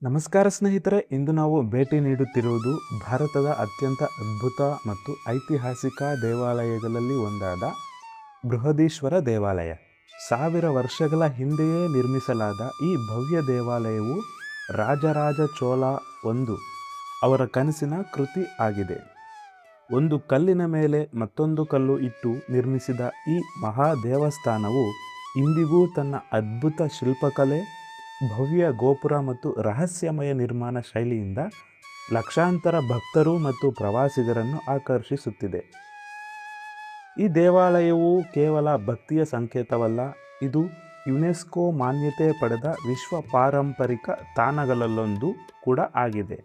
ನಮಸ್ಕಾರ ಸ್ನೇಹಿತರೆ, ಇಂದು ನಾವು ಭೇಟಿ ನೀಡುತ್ತಿರುವುದು ಭಾರತದ ಅತ್ಯಂತ ಅದ್ಭುತ ಮತ್ತು ಐತಿಹಾಸಿಕ ದೇವಾಲಯಗಳಲ್ಲಿ ಒಂದಾದ ಬೃಹದೀಶ್ವರ ದೇವಾಲಯ. 1000 ವರ್ಷಗಳ ಹಿಂದೆಯೇ ನಿರ್ಮಿಸಲಾದ ಈ ಭವ್ಯ ದೇವಾಲಯವು ರಾಜರಾಜ ಚೋಳ ಅವರ ಕನಸಿನ ಕೃತಿ ಆಗಿದೆ. ಒಂದು ಕಲ್ಲಿನ ಮೇಲೆ ಮತ್ತೊಂದು ಕಲ್ಲು ಇಟ್ಟು ನಿರ್ಮಿಸಿದ ಈ ಮಹಾ ದೇವಸ್ಥಾನವು ಇಂದಿಗೂ ತನ್ನ ಅದ್ಭುತ ಶಿಲ್ಪಕಲೆ, ಭವ್ಯ ಗೋಪುರ ಮತ್ತು ರಹಸ್ಯಮಯ ನಿರ್ಮಾಣ ಶೈಲಿಯಿಂದ ಲಕ್ಷಾಂತರ ಭಕ್ತರು ಮತ್ತು ಪ್ರವಾಸಿಗರನ್ನು ಆಕರ್ಷಿಸುತ್ತಿದೆ. ಈ ದೇವಾಲಯವು ಕೇವಲ ಭಕ್ತಿಯ ಸಂಕೇತವಲ್ಲ, ಇದು ಯುನೆಸ್ಕೋ ಮಾನ್ಯತೆ ಪಡೆದ ವಿಶ್ವ ಪಾರಂಪರಿಕ ತಾಣಗಳಲ್ಲೊಂದು ಕೂಡ ಆಗಿದೆ.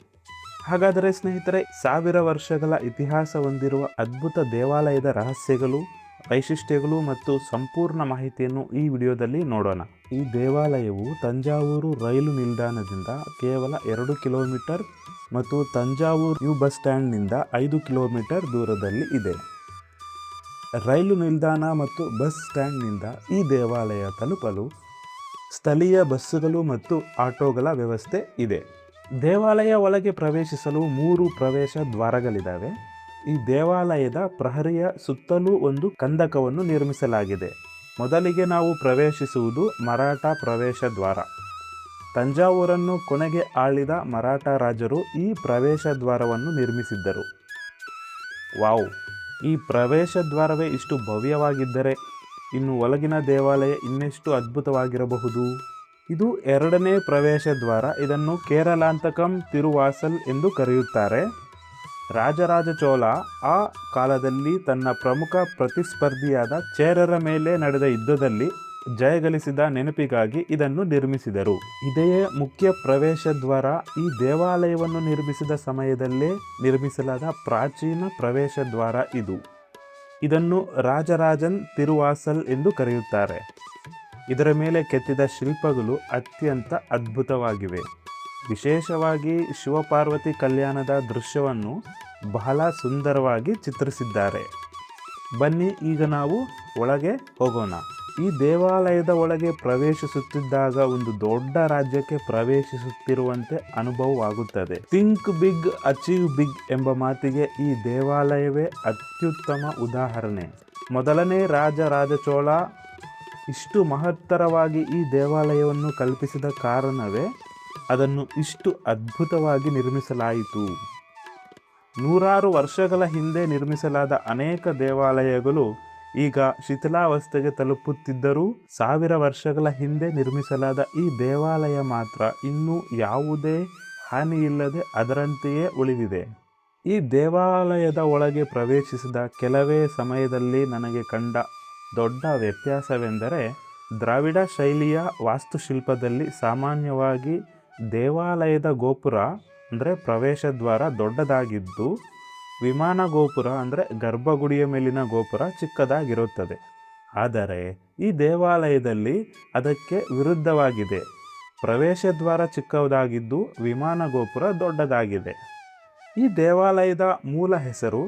ಹಾಗಾದರೆ ಸ್ನೇಹಿತರೆ, 1000 ವರ್ಷಗಳ ಇತಿಹಾಸ ಹೊಂದಿರುವ ಅದ್ಭುತ ದೇವಾಲಯದ ರಹಸ್ಯಗಳು, ವೈಶಿಷ್ಟ್ಯಗಳು ಮತ್ತು ಸಂಪೂರ್ಣ ಮಾಹಿತಿಯನ್ನು ಈ ವಿಡಿಯೋದಲ್ಲಿ ನೋಡೋಣ. ಈ ದೇವಾಲಯವು ತಂಜಾವೂರು ರೈಲು ನಿಲ್ದಾಣದಿಂದ ಕೇವಲ 2 ಕಿಲೋಮೀಟರ್ ಮತ್ತು ತಂಜಾವೂರು ನ್ಯೂ ಬಸ್ ಸ್ಟ್ಯಾಂಡ್ನಿಂದ 5 ಕಿಲೋಮೀಟರ್ ದೂರದಲ್ಲಿ ಇದೆ. ರೈಲು ನಿಲ್ದಾಣ ಮತ್ತು ಬಸ್ ಸ್ಟ್ಯಾಂಡ್ನಿಂದ ಈ ದೇವಾಲಯ ತಲುಪಲು ಸ್ಥಳೀಯ ಬಸ್ಸುಗಳು ಮತ್ತು ಆಟೋಗಳ ವ್ಯವಸ್ಥೆ ಇದೆ. ದೇವಾಲಯ ಒಳಗೆ ಪ್ರವೇಶಿಸಲು 3 ಪ್ರವೇಶ ದ್ವಾರಗಳಿದ್ದಾವೆ. ಈ ದೇವಾಲಯದ ಪ್ರಹರಿಯ ಸುತ್ತಲೂ ಒಂದು ಕಂದಕವನ್ನು ನಿರ್ಮಿಸಲಾಗಿದೆ. ಮೊದಲಿಗೆ ನಾವು ಪ್ರವೇಶಿಸುವುದು ಮರಾಠ ಪ್ರವೇಶ ದ್ವಾರ. ತಂಜಾವೂರನ್ನು ಕೊನೆಗೆ ಆಳಿದ ಮರಾಠ ರಾಜರು ಈ ಪ್ರವೇಶ ದ್ವಾರವನ್ನು ನಿರ್ಮಿಸಿದ್ದರು. ವಾವ್! ಈ ಪ್ರವೇಶ ದ್ವಾರವೇ ಇಷ್ಟು ಭವ್ಯವಾಗಿದ್ದರೆ ಇನ್ನು ಒಳಗಿನ ದೇವಾಲಯ ಇನ್ನೆಷ್ಟು ಅದ್ಭುತವಾಗಿರಬಹುದು. ಇದು 2ನೇ ಪ್ರವೇಶ ದ್ವಾರ. ಇದನ್ನು ಕೇರಲಾಂತಕಂ ತಿರುವಾಸಲ್ ಎಂದು ಕರೆಯುತ್ತಾರೆ. ರಾಜರಾಜ ಚೋಳ ಆ ಕಾಲದಲ್ಲಿ ತನ್ನ ಪ್ರಮುಖ ಪ್ರತಿಸ್ಪರ್ಧಿಯಾದ ಚೇರರ ಮೇಲೆ ನಡೆದ ಯುದ್ಧದಲ್ಲಿ ಜಯಗಳಿಸಿದ ನೆನಪಿಗಾಗಿ ಇದನ್ನು ನಿರ್ಮಿಸಿದರು. ಇದೇ ಮುಖ್ಯ ಪ್ರವೇಶ ದ್ವಾರ. ಈ ದೇವಾಲಯವನ್ನು ನಿರ್ಮಿಸಿದ ಸಮಯದಲ್ಲೇ ನಿರ್ಮಿಸಲಾದ ಪ್ರಾಚೀನ ಪ್ರವೇಶ ದ್ವಾರ ಇದು. ಇದನ್ನು ರಾಜರಾಜನ್ ತಿರುವಾಸಲ್ ಎಂದು ಕರೆಯುತ್ತಾರೆ. ಇದರ ಮೇಲೆ ಕೆತ್ತಿದ ಶಿಲ್ಪಗಳು ಅತ್ಯಂತ ಅದ್ಭುತವಾಗಿವೆ. ವಿಶೇಷವಾಗಿ ಶಿವಪಾರ್ವತಿ ಕಲ್ಯಾಣದ ದೃಶ್ಯವನ್ನು ಬಹಳ ಸುಂದರವಾಗಿ ಚಿತ್ರಿಸಿದ್ದಾರೆ. ಬನ್ನಿ, ಈಗ ನಾವು ಒಳಗೆ ಹೋಗೋಣ. ಈ ದೇವಾಲಯದ ಒಳಗೆ ಪ್ರವೇಶಿಸುತ್ತಿದ್ದಾಗ ಒಂದು ದೊಡ್ಡ ರಾಜ್ಯಕ್ಕೆ ಪ್ರವೇಶಿಸುತ್ತಿರುವಂತೆ ಅನುಭವವಾಗುತ್ತದೆ. ಥಿಂಕ್ ಬಿಗ್, ಅಚೀವ್ ಬಿಗ್ ಎಂಬ ಮಾತಿಗೆ ಈ ದೇವಾಲಯವೇ ಅತ್ಯುತ್ತಮ ಉದಾಹರಣೆ. ಮೊದಲನೇ ರಾಜರಾಜ ಚೋಳ ಇಷ್ಟು ಮಹತ್ತರವಾಗಿ ಈ ದೇವಾಲಯವನ್ನು ಕಲ್ಪಿಸಿದ ಕಾರಣವೇ ಅದನ್ನು ಇಷ್ಟು ಅದ್ಭುತವಾಗಿ ನಿರ್ಮಿಸಲಾಯಿತು. 100 ವರ್ಷಗಳ ಹಿಂದೆ ನಿರ್ಮಿಸಲಾದ ಅನೇಕ ದೇವಾಲಯಗಳು ಈಗ ಶಿಥಿಲಾವಸ್ಥೆಗೆ ತಲುಪುತ್ತಿದ್ದರೂ 1000 ವರ್ಷಗಳ ಹಿಂದೆ ನಿರ್ಮಿಸಲಾದ ಈ ದೇವಾಲಯ ಮಾತ್ರ ಇನ್ನೂ ಯಾವುದೇ ಹಾನಿಯಿಲ್ಲದೆ ಅದರಂತೆಯೇ ಉಳಿದಿದೆ. ಈ ದೇವಾಲಯದ ಒಳಗೆ ಪ್ರವೇಶಿಸಿದ ಕೆಲವೇ ಸಮಯದಲ್ಲಿ ನನಗೆ ಕಂಡ ದೊಡ್ಡ ವ್ಯತ್ಯಾಸವೆಂದರೆ, ದ್ರಾವಿಡ ಶೈಲಿಯ ವಾಸ್ತುಶಿಲ್ಪದಲ್ಲಿ ಸಾಮಾನ್ಯವಾಗಿ ದೇವಾಲಯದ ಗೋಪುರ ಅಂದರೆ ಪ್ರವೇಶ ದ್ವಾರ ದೊಡ್ಡದಾಗಿದ್ದು, ವಿಮಾನ ಗೋಪುರ ಅಂದರೆ ಗರ್ಭಗುಡಿಯ ಮೇಲಿನ ಗೋಪುರ ಚಿಕ್ಕದಾಗಿರುತ್ತದೆ. ಆದರೆ ಈ ದೇವಾಲಯದಲ್ಲಿ ಅದಕ್ಕೆ ವಿರುದ್ಧವಾಗಿದೆ. ಪ್ರವೇಶ ದ್ವಾರ ಚಿಕ್ಕದಾಗಿದ್ದು ವಿಮಾನ ಗೋಪುರ ದೊಡ್ಡದಾಗಿದೆ. ಈ ದೇವಾಲಯದ ಮೂಲ ಹೆಸರು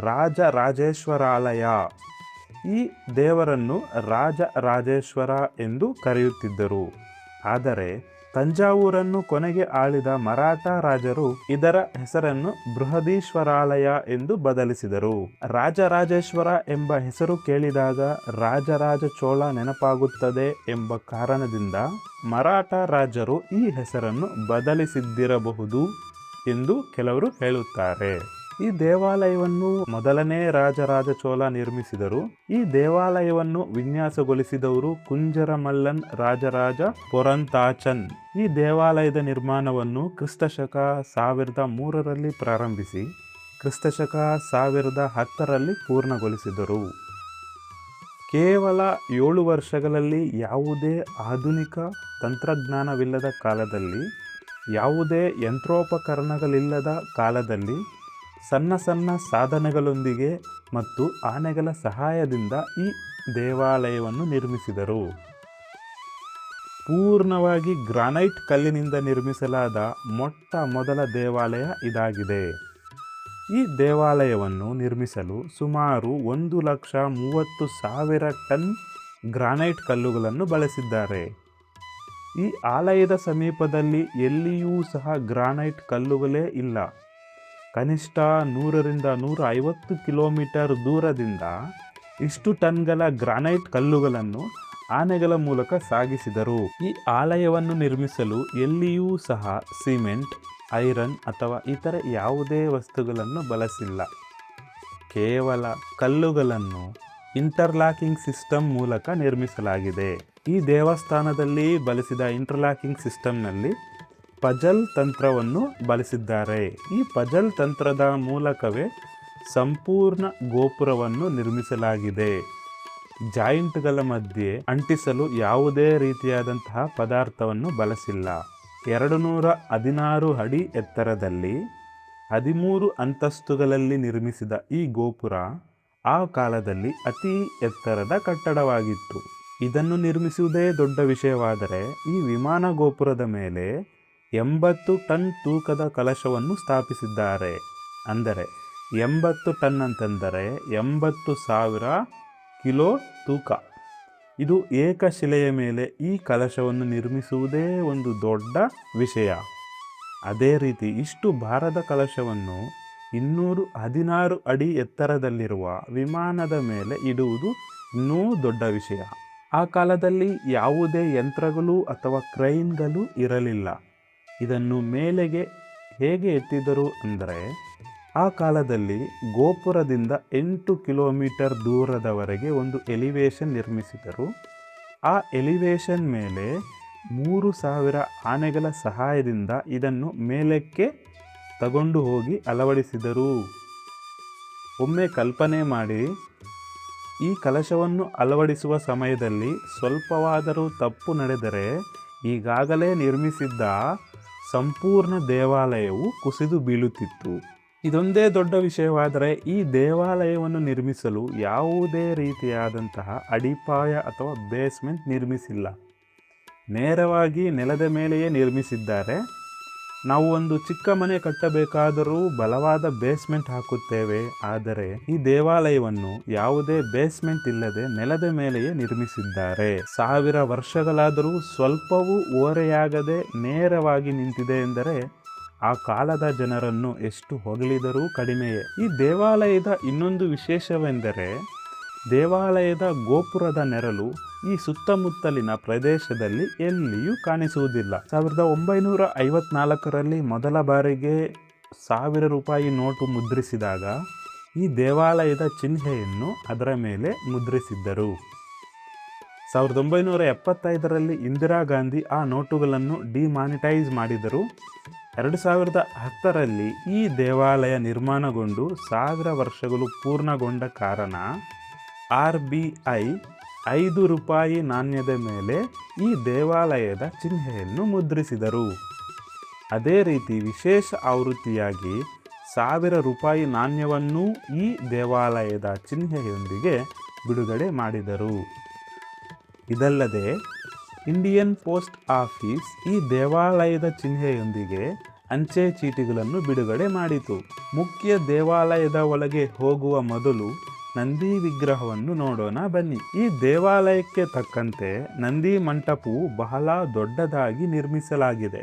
ರಾಜರಾಜೇಶ್ವರಾಲಯ. ಈ ದೇವರನ್ನು ರಾಜರಾಜೇಶ್ವರ ಎಂದು ಕರೆಯುತ್ತಿದ್ದರು. ಆದರೆ ತಂಜಾವೂರನ್ನು ಕೊನೆಗೆ ಆಳಿದ ಮರಾಠ ರಾಜರು ಇದರ ಹೆಸರನ್ನು ಬೃಹದೀಶ್ವರಾಲಯ ಎಂದು ಬದಲಿಸಿದರು. ರಾಜರಾಜೇಶ್ವರ ಎಂಬ ಹೆಸರು ಕೇಳಿದಾಗ ರಾಜರಾಜ ಚೋಳ ನೆನಪಾಗುತ್ತದೆ ಎಂಬ ಕಾರಣದಿಂದ ಮರಾಠ ರಾಜರು ಈ ಹೆಸರನ್ನು ಬದಲಿಸಿದ್ದಿರಬಹುದು ಎಂದು ಕೆಲವರು ಹೇಳುತ್ತಾರೆ. ಈ ದೇವಾಲಯವನ್ನು ಮೊದಲನೇ ರಾಜರಾಜ ಚೋಳ ನಿರ್ಮಿಸಿದರು. ಈ ದೇವಾಲಯವನ್ನು ವಿನ್ಯಾಸಗೊಳಿಸಿದವರು ಕುಂಜರಮಲ್ಲನ್ ರಾಜರಾಜ ಪೊರಂತಾಚನ್. ಈ ದೇವಾಲಯದ ನಿರ್ಮಾಣವನ್ನು ಕ್ರಿಸ್ತಶಕ 1003ರಲ್ಲಿ ಪ್ರಾರಂಭಿಸಿ ಕ್ರಿಸ್ತಶಕ 1010ರಲ್ಲಿ ಪೂರ್ಣಗೊಳಿಸಿದರು. ಕೇವಲ 7 ವರ್ಷಗಳಲ್ಲಿ ಯಾವುದೇ ಆಧುನಿಕ ತಂತ್ರಜ್ಞಾನವಿಲ್ಲದ ಕಾಲದಲ್ಲಿ, ಯಾವುದೇ ಯಂತ್ರೋಪಕರಣಗಳಿಲ್ಲದ ಕಾಲದಲ್ಲಿ ಸಣ್ಣ ಸಣ್ಣ ಸಾಧನಗಳೊಂದಿಗೆ ಮತ್ತು ಆನೆಗಳ ಸಹಾಯದಿಂದ ಈ ದೇವಾಲಯವನ್ನು ನಿರ್ಮಿಸಿದರು. ಪೂರ್ಣವಾಗಿ ಗ್ರಾನೈಟ್ ಕಲ್ಲಿನಿಂದ ನಿರ್ಮಿಸಲಾದ ಮೊಟ್ಟ ಮೊದಲ ದೇವಾಲಯ ಇದಾಗಿದೆ. ಈ ದೇವಾಲಯವನ್ನು ನಿರ್ಮಿಸಲು ಸುಮಾರು 1,30,000 ಟನ್ ಗ್ರಾನೈಟ್ ಕಲ್ಲುಗಳನ್ನು ಬಳಸಿದ್ದಾರೆ. ಈ ಆಲಯದ ಸಮೀಪದಲ್ಲಿ ಎಲ್ಲಿಯೂ ಸಹ ಗ್ರಾನೈಟ್ ಕಲ್ಲುಗಳೇ ಇಲ್ಲ. ಕನಿಷ್ಠ 100ರಿಂದ 150 ಕಿಲೋಮೀಟರ್ ದೂರದಿಂದ ಇಷ್ಟು ಟನ್ಗಳ ಗ್ರಾನೈಟ್ ಕಲ್ಲುಗಳನ್ನು ಆನೆಗಳ ಮೂಲಕ ಸಾಗಿಸಿದರು. ಈ ಆಲಯವನ್ನು ನಿರ್ಮಿಸಲು ಎಲ್ಲಿಯೂ ಸಹ ಸಿಮೆಂಟ್, ಐರನ್ ಅಥವಾ ಇತರೆ ಯಾವುದೇ ವಸ್ತುಗಳನ್ನು ಬಳಸಿಲ್ಲ. ಕೇವಲ ಕಲ್ಲುಗಳನ್ನು ಇಂಟರ್ಲಾಕಿಂಗ್ ಸಿಸ್ಟಮ್ ಮೂಲಕ ನಿರ್ಮಿಸಲಾಗಿದೆ. ಈ ದೇವಸ್ಥಾನದಲ್ಲಿ ಬಳಸಿದ ಇಂಟರ್ಲಾಕಿಂಗ್ ಸಿಸ್ಟಮ್ನಲ್ಲಿ ಪಜಲ್ ತಂತ್ರವನ್ನು ಬಳಸಿದ್ದಾರೆ. ಈ ಪಜಲ್ ತಂತ್ರದ ಮೂಲಕವೇ ಸಂಪೂರ್ಣ ಗೋಪುರವನ್ನು ನಿರ್ಮಿಸಲಾಗಿದೆ. ಜಾಯಿಂಟ್ಗಳ ಮಧ್ಯೆ ಅಂಟಿಸಲು ಯಾವುದೇ ರೀತಿಯಾದಂತಹ ಪದಾರ್ಥವನ್ನು ಬಳಸಿಲ್ಲ. 216 ಅಡಿ ಎತ್ತರದಲ್ಲಿ 13 ಅಂತಸ್ತುಗಳಲ್ಲಿ ನಿರ್ಮಿಸಿದ ಈ ಗೋಪುರ ಆ ಕಾಲದಲ್ಲಿ ಅತಿ ಎತ್ತರದ ಕಟ್ಟಡವಾಗಿತ್ತು. ಇದನ್ನು ನಿರ್ಮಿಸುವುದೇ ದೊಡ್ಡ ವಿಷಯವಾದರೆ ಈ ವಿಮಾನ ಗೋಪುರದ ಮೇಲೆ 80 ಟನ್ ತೂಕದ ಕಲಶವನ್ನು ಸ್ಥಾಪಿಸಿದ್ದಾರೆ. ಅಂದರೆ 80 ಟನ್ ಅಂತಂದರೆ 80,000 ಕಿಲೋ ತೂಕ. ಇದು ಏಕಶಿಲೆಯ ಮೇಲೆ ಈ ಕಲಶವನ್ನು ನಿರ್ಮಿಸುವುದೇ ಒಂದು ದೊಡ್ಡ ವಿಷಯ. ಅದೇ ರೀತಿ ಇಷ್ಟು ಭಾರದ ಕಲಶವನ್ನು 216 ಅಡಿ ಎತ್ತರದಲ್ಲಿರುವ ವಿಮಾನದ ಮೇಲೆ ಇಡುವುದು ಇನ್ನೂ ದೊಡ್ಡ ವಿಷಯ. ಆ ಕಾಲದಲ್ಲಿ ಯಾವುದೇ ಯಂತ್ರಗಳು ಅಥವಾ ಕ್ರೈನ್ಗಳು ಇರಲಿಲ್ಲ. ಇದನ್ನು ಮೇಲೆಗೆ ಹೇಗೆ ಎತ್ತಿದರು ಅಂದರೆ, ಆ ಕಾಲದಲ್ಲಿ ಗೋಪುರದಿಂದ 8 ಕಿಲೋಮೀಟರ್ ದೂರದವರೆಗೆ ಒಂದು ಎಲಿವೇಶನ್ ನಿರ್ಮಿಸಿದರು. ಆ ಎಲಿವೇಶನ್ ಮೇಲೆ 3000 ಆನೆಗಳ ಸಹಾಯದಿಂದ ಇದನ್ನು ಮೇಲಕ್ಕೆ ತಗೊಂಡು ಹೋಗಿ ಅಳವಡಿಸಿದರು. ಒಮ್ಮೆ ಕಲ್ಪನೆ ಮಾಡಿ, ಈ ಕಲಶವನ್ನು ಅಳವಡಿಸುವ ಸಮಯದಲ್ಲಿ ಸ್ವಲ್ಪವಾದರೂ ತಪ್ಪು ನಡೆದರೆ ಈಗಾಗಲೇ ನಿರ್ಮಿಸಿದ್ದ ಸಂಪೂರ್ಣ ದೇವಾಲಯವು ಕುಸಿದು ಬೀಳುತ್ತಿತ್ತು. ಇದೊಂದೇ ದೊಡ್ಡ ವಿಷಯವಾದರೆ ಈ ದೇವಾಲಯವನ್ನು ನಿರ್ಮಿಸಲು ಯಾವುದೇ ರೀತಿಯಾದಂತಹ ಅಡಿಪಾಯ ಅಥವಾ ಬೇಸ್ಮೆಂಟ್ ನಿರ್ಮಿಸಿಲ್ಲ. ನೇರವಾಗಿ ನೆಲದ ಮೇಲೆಯೇ ನಿರ್ಮಿಸಿದ್ದಾರೆ. ನಾವು ಒಂದು ಚಿಕ್ಕ ಮನೆ ಕಟ್ಟಬೇಕಾದರೂ ಬಲವಾದ ಬೇಸ್ಮೆಂಟ್ ಹಾಕುತ್ತೇವೆ. ಆದರೆ ಈ ದೇವಾಲಯವನ್ನು ಯಾವುದೇ ಬೇಸ್ಮೆಂಟ್ ಇಲ್ಲದೆ ನೆಲದ ಮೇಲೆಯೇ ನಿರ್ಮಿಸಿದ್ದಾರೆ. 1000 ವರ್ಷಗಳಾದರೂ ಸ್ವಲ್ಪವೂ ಓರೆಯಾಗದೆ ನೇರವಾಗಿ ನಿಂತಿದೆ ಎಂದರೆ ಆ ಕಾಲದ ಜನರನ್ನು ಎಷ್ಟು ಹೊಗಳಿದರೂ ಕಡಿಮೆಯೇ. ಈ ದೇವಾಲಯದ ಇನ್ನೊಂದು ವಿಶೇಷವೆಂದರೆ ದೇವಾಲಯದ ಗೋಪುರದ ನೆರಳು ಈ ಸುತ್ತಮುತ್ತಲಿನ ಪ್ರದೇಶದಲ್ಲಿ ಎಲ್ಲಿಯೂ ಕಾಣಿಸುವುದಿಲ್ಲ. 1954ರಲ್ಲಿ ಮೊದಲ ಬಾರಿಗೆ 1000 ರೂಪಾಯಿ ನೋಟು ಮುದ್ರಿಸಿದಾಗ ಈ ದೇವಾಲಯದ ಚಿಹ್ನೆಯನ್ನು ಅದರ ಮೇಲೆ ಮುದ್ರಿಸಿದ್ದರು. 1975ರಲ್ಲಿ ಇಂದಿರಾ ಗಾಂಧಿ ಆ ನೋಟುಗಳನ್ನು ಡಿಮಾನಿಟೈಸ್ ಮಾಡಿದರು. 2010ರಲ್ಲಿ ಈ ದೇವಾಲಯ ನಿರ್ಮಾಣಗೊಂಡು 1000 ವರ್ಷಗಳು ಪೂರ್ಣಗೊಂಡ ಕಾರಣ RBI 5 ರೂಪಾಯಿ ನಾಣ್ಯದ ಮೇಲೆ ಈ ದೇವಾಲಯದ ಚಿಹ್ನೆಯನ್ನು ಮುದ್ರಿಸಿದರು. ಅದೇ ರೀತಿ ವಿಶೇಷ ಆವೃತ್ತಿಯಾಗಿ 1000 ರೂಪಾಯಿ ನಾಣ್ಯವನ್ನೂ ಈ ದೇವಾಲಯದ ಚಿಹ್ನೆಯೊಂದಿಗೆ ಬಿಡುಗಡೆ ಮಾಡಿದರು. ಇದಲ್ಲದೆ ಇಂಡಿಯನ್ ಪೋಸ್ಟ್ ಆಫೀಸ್ ಈ ದೇವಾಲಯದ ಚಿಹ್ನೆಯೊಂದಿಗೆ ಅಂಚೆ ಚೀಟಿಗಳನ್ನು ಬಿಡುಗಡೆ ಮಾಡಿತು. ಮುಖ್ಯ ದೇವಾಲಯದ ಒಳಗೆ ಹೋಗುವ ಮೊದಲು ನಂದಿ ವಿಗ್ರಹವನ್ನು ನೋಡೋಣ ಬನ್ನಿ. ಈ ದೇವಾಲಯಕ್ಕೆ ತಕ್ಕಂತೆ ನಂದಿ ಮಂಟಪವು ಬಹಳ ದೊಡ್ಡದಾಗಿ ನಿರ್ಮಿಸಲಾಗಿದೆ.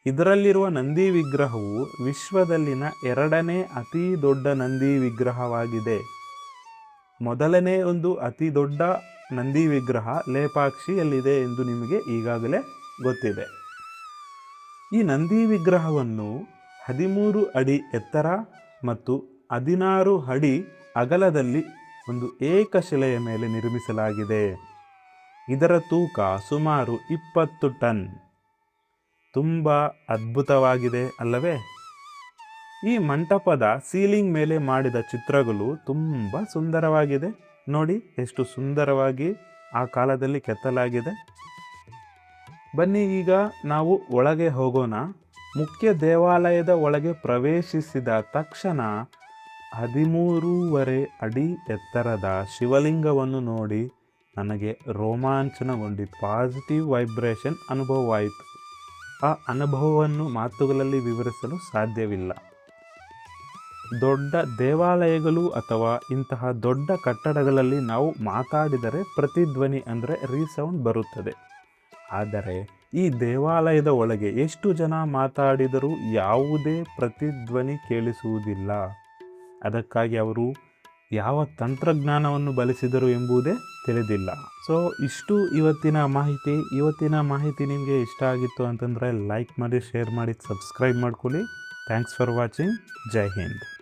ಇದರಲ್ಲಿರುವ ನಂದಿ ವಿಗ್ರಹವು ವಿಶ್ವದಲ್ಲಿನ 2ನೇ ಅತಿ ದೊಡ್ಡ ನಂದಿ ವಿಗ್ರಹವಾಗಿದೆ. ಮೊದಲನೇ ಒಂದು ಅತಿ ದೊಡ್ಡ ನಂದಿ ವಿಗ್ರಹ ಲೇಪಾಕ್ಷಿಯಲ್ಲಿದೆ ಎಂದು ನಿಮಗೆ ಈಗಾಗಲೇ ಗೊತ್ತಿದೆ. ಈ ನಂದಿ ವಿಗ್ರಹವನ್ನು 13 ಅಡಿ ಎತ್ತರ ಮತ್ತು 16 ಅಡಿ ಅಗಲದಲ್ಲಿ ಒಂದು ಏಕಶಿಲೆಯ ಮೇಲೆ ನಿರ್ಮಿಸಲಾಗಿದೆ. ಇದರ ತೂಕ ಸುಮಾರು 20 ಟನ್. ತುಂಬ ಅದ್ಭುತವಾಗಿದೆ ಅಲ್ಲವೇ? ಈ ಮಂಟಪದ ಸೀಲಿಂಗ್ ಮೇಲೆ ಮಾಡಿದ ಚಿತ್ರಗಳು ತುಂಬ ಸುಂದರವಾಗಿದೆ. ನೋಡಿ ಎಷ್ಟು ಸುಂದರವಾಗಿ ಆ ಕಾಲದಲ್ಲಿ ಕೆತ್ತಲಾಗಿದೆ. ಬನ್ನಿ ಈಗ ನಾವು ಒಳಗೆ ಹೋಗೋಣ. ಮುಖ್ಯ ದೇವಾಲಯದ ಒಳಗೆ ಪ್ರವೇಶಿಸಿದ ತಕ್ಷಣ 13.5 ಅಡಿ ಎತ್ತರದ ಶಿವಲಿಂಗವನ್ನು ನೋಡಿ ನನಗೆ ರೋಮಾಂಚನಗೊಂಡಿತು. Positive vibration ಅನುಭವವಾಯಿತು. ಆ ಅನುಭವವನ್ನು ಮಾತುಗಳಲ್ಲಿ ವಿವರಿಸಲು ಸಾಧ್ಯವಿಲ್ಲ. ದೊಡ್ಡ ದೇವಾಲಯಗಳು ಅಥವಾ ಇಂತಹ ದೊಡ್ಡ ಕಟ್ಟಡಗಳಲ್ಲಿ ನಾವು ಮಾತಾಡಿದರೆ ಪ್ರತಿಧ್ವನಿ ಅಂದರೆ ರೀಸೌಂಡ್ ಬರುತ್ತದೆ. ಆದರೆ ಈ ದೇವಾಲಯದ ಒಳಗೆ ಎಷ್ಟು ಜನ ಮಾತಾಡಿದರೂ ಯಾವುದೇ ಪ್ರತಿಧ್ವನಿ ಕೇಳಿಸುವುದಿಲ್ಲ. ಅದಕ್ಕಾಗಿ ಅವರು ಯಾವ ತಂತ್ರಜ್ಞಾನವನ್ನು ಬಳಸಿದರು ಎಂಬುದೇ ತಿಳಿದಿಲ್ಲ. ಸೊ ಇಷ್ಟು ಇವತ್ತಿನ ಮಾಹಿತಿ ನಿಮಗೆ ಇಷ್ಟ ಆಗಿತ್ತು ಅಂತಂದರೆ ಲೈಕ್ ಮಾಡಿ, ಶೇರ್ ಮಾಡಿ, ಸಬ್ಸ್ಕ್ರೈಬ್ ಮಾಡ್ಕೊಳ್ಳಿ. Thanks for watching. Jai Hind.